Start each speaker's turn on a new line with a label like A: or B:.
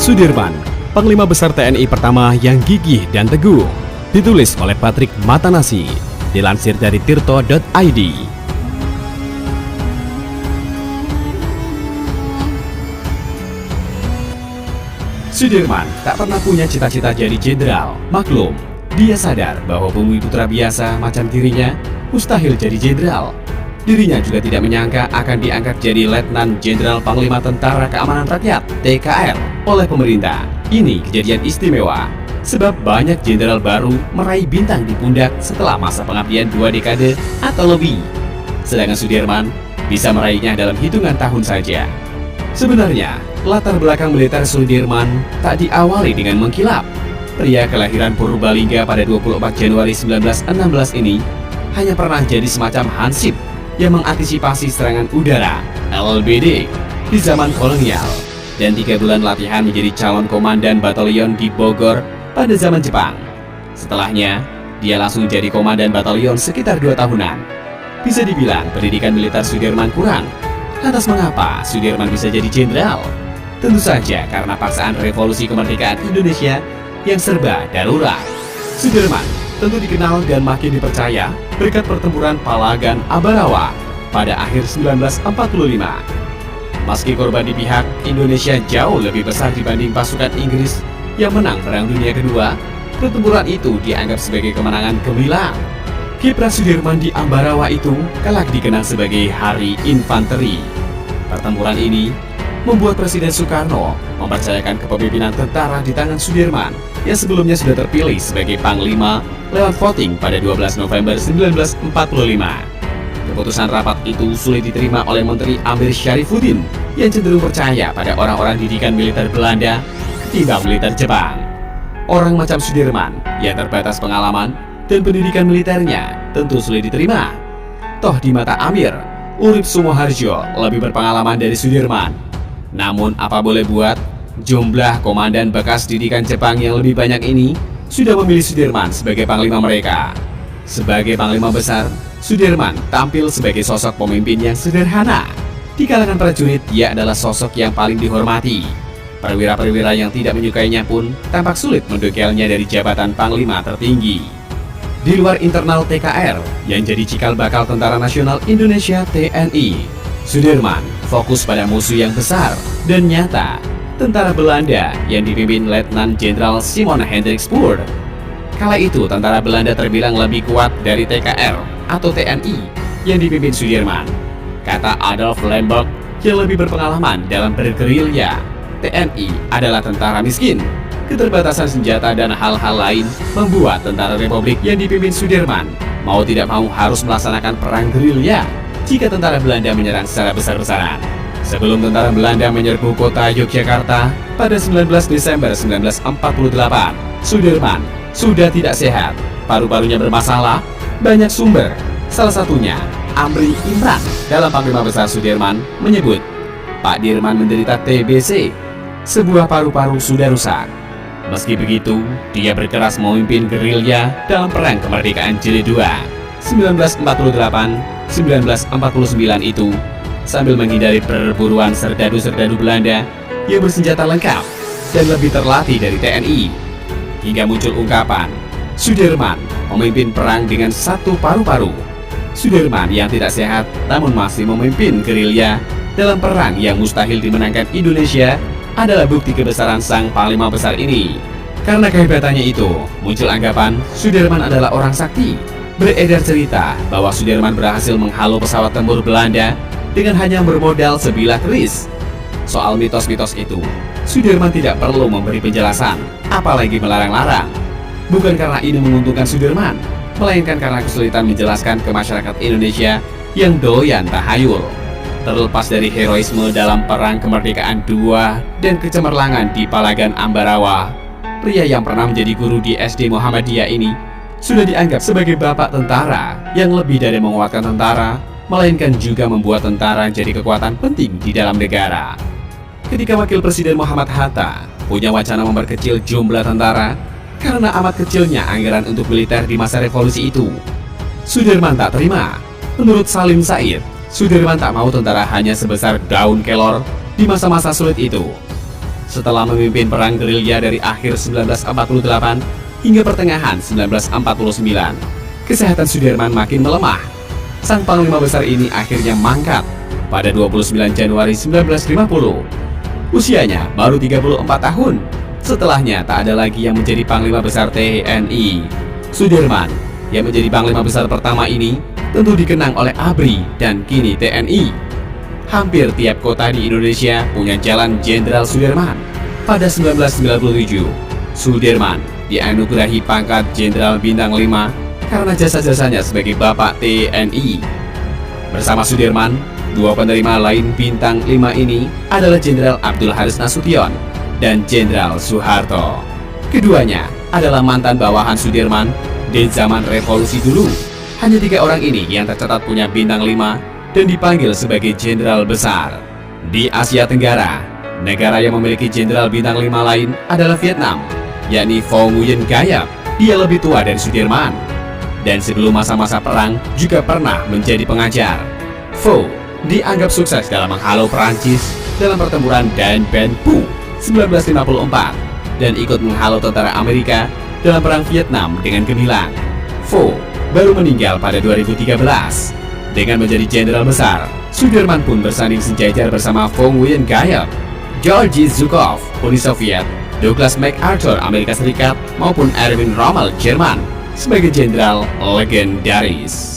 A: Sudirman, Panglima Besar TNI pertama yang gigih dan teguh. Ditulis oleh Patrick Matanasi, dilansir dari tirto.id. Sudirman tak pernah punya cita-cita jadi jenderal. Maklum, dia sadar bahwa bumi putra biasa macam dirinya mustahil jadi jenderal. Dirinya juga tidak menyangka akan diangkat jadi Letnan Jenderal Panglima Tentara Keamanan Rakyat (TKR) oleh pemerintah. Ini kejadian istimewa, sebab banyak jenderal baru meraih bintang di pundak setelah masa pengabdian 2 dekade atau lebih. Sedangkan Sudirman bisa meraihnya dalam hitungan tahun saja. Sebenarnya, latar belakang militer Sudirman tak diawali dengan mengkilap. Pria kelahiran Purbalingga pada 24 Januari 1916 ini hanya pernah jadi semacam hansip yang mengantisipasi serangan udara (LBD) di zaman kolonial, dan 3 bulan latihan menjadi calon komandan batalion di Bogor pada zaman Jepang. Setelahnya, dia langsung jadi komandan batalion sekitar 2 tahunan. Bisa dibilang pendidikan militer Sudirman kurang. Lantas mengapa Sudirman bisa jadi jenderal? Tentu saja karena paksaan revolusi kemerdekaan Indonesia yang serba darurat. Sudirman tentu dikenal dan makin dipercaya berkat pertempuran Palagan Ambarawa pada akhir 1945. Meski korban di pihak Indonesia jauh lebih besar dibanding pasukan Inggris yang menang Perang Dunia Kedua, pertempuran itu dianggap sebagai kemenangan gemilang. Kiprah Sudirman di Ambarawa itu kelak dikenal sebagai Hari Infanteri. Pertempuran ini membuat Presiden Soekarno mempercayakan kepemimpinan tentara di tangan Sudirman yang sebelumnya sudah terpilih sebagai Panglima lewat voting pada 12 November 1945. Keputusan rapat itu sulit diterima oleh Menteri Amir Syarifuddin yang cenderung percaya pada orang-orang didikan militer Belanda ketimbang militer Jepang. Orang macam Sudirman yang terbatas pengalaman dan pendidikan militernya tentu sulit diterima. Toh di mata Amir, Urip Sumoharjo lebih berpengalaman dari Sudirman. Namun apa boleh buat, jumlah komandan bekas didikan Jepang yang lebih banyak ini sudah memilih Sudirman sebagai panglima mereka. Sebagai panglima besar, Sudirman tampil sebagai sosok pemimpin yang sederhana. Di kalangan prajurit, dia adalah sosok yang paling dihormati. Perwira-perwira yang tidak menyukainya pun tampak sulit mendukelnya dari jabatan panglima tertinggi. Di luar internal TKR yang jadi cikal bakal Tentara Nasional Indonesia (TNI), Sudirman fokus pada musuh yang besar dan nyata, tentara Belanda yang dipimpin Letnan Jenderal Simon Hendrik Spoor. Kala itu tentara Belanda terbilang lebih kuat dari TKR atau TNI yang dipimpin Sudirman. Kata Adolf Lemberg yang lebih berpengalaman dalam bergerilya, TNI adalah tentara miskin. Keterbatasan senjata dan hal-hal lain membuat tentara Republik yang dipimpin Sudirman mau tidak mau harus melaksanakan perang gerilya jika tentara Belanda menyerang secara besar-besaran. Sebelum tentara Belanda menyerbu kota Yogyakarta pada 19 Desember 1948, Sudirman sudah tidak sehat, paru-parunya bermasalah. Banyak sumber, salah satunya Amri Imran dalam Panglima Besar Sudirman menyebut Pak Dirman menderita TBC, sebuah paru-paru sudah rusak. Meski begitu, dia berkeras memimpin gerilya dalam Perang Kemerdekaan Jilid 2 1948-1949 itu, sambil menghindari perburuan serdadu-serdadu Belanda yang bersenjata lengkap dan lebih terlatih dari TNI. Hingga muncul ungkapan, Sudirman memimpin perang dengan satu paru-paru. Sudirman yang tidak sehat namun masih memimpin gerilya dalam perang yang mustahil dimenangkan Indonesia adalah bukti kebesaran sang panglima besar ini. Karena kehebatannya itu, muncul anggapan Sudirman adalah orang sakti. Beredar cerita bahwa Sudirman berhasil menghalau pesawat tempur Belanda dengan hanya bermodal sebilah keris. Soal mitos-mitos itu, Sudirman tidak perlu memberi penjelasan, apalagi melarang-larang. Bukan karena ini menguntungkan Sudirman, melainkan karena kesulitan menjelaskan ke masyarakat Indonesia yang doyan tahayul. Terlepas dari heroisme dalam Perang Kemerdekaan II dan kecemerlangan di Palagan Ambarawa, pria yang pernah menjadi guru di SD Muhammadiyah ini sudah dianggap sebagai bapak tentara yang lebih dari menguatkan tentara, melainkan juga membuat tentara jadi kekuatan penting di dalam negara. Ketika Wakil Presiden Muhammad Hatta punya wacana memperkecil jumlah tentara karena amat kecilnya anggaran untuk militer di masa revolusi itu, Sudirman tak terima. Menurut Salim Said, Sudirman tak mau tentara hanya sebesar daun kelor di masa-masa sulit itu. setelah memimpin perang gerilya dari akhir 1948 hingga pertengahan 1949. Kesehatan Sudirman makin melemah. Sang Panglima Besar ini akhirnya mangkat pada 29 Januari 1950. Usianya baru 34 tahun. Setelahnya tak ada lagi yang menjadi Panglima Besar TNI. Sudirman yang menjadi Panglima Besar pertama ini tentu dikenang oleh ABRI dan kini TNI. Hampir tiap kota di Indonesia punya Jalan Jenderal Sudirman. Pada 1997, Sudirman dianugerahi pangkat Jenderal Bintang 5 karena jasa-jasanya sebagai Bapak TNI. Bersama Sudirman, dua penerima lain Bintang 5 ini adalah Jenderal Abdul Haris Nasution dan Jenderal Soeharto. Keduanya adalah mantan bawahan Sudirman di zaman revolusi dulu. Hanya 3 orang ini yang tercatat punya Bintang 5 dan dipanggil sebagai Jenderal Besar. Di Asia Tenggara, negara yang memiliki Jenderal Bintang 5 lain adalah Vietnam, yakni Pho Nguyen Gayap. Dia lebih tua dari Sudirman, dan sebelum masa-masa perang juga pernah menjadi pengajar. Pho dianggap sukses dalam menghalau Perancis dalam pertempuran Dien Bien Phu 1954 dan ikut menghalau tentara Amerika dalam perang Vietnam dengan gemilang. Pho baru meninggal pada 2013. Dengan menjadi Jenderal Besar, Sudirman pun bersanding sejajar bersama Pho Nguyen Gayap, Georgy Zhukov, Uni Soviet, Douglas MacArthur Amerika Serikat, maupun Erwin Rommel Jerman sebagai jenderal legendaris.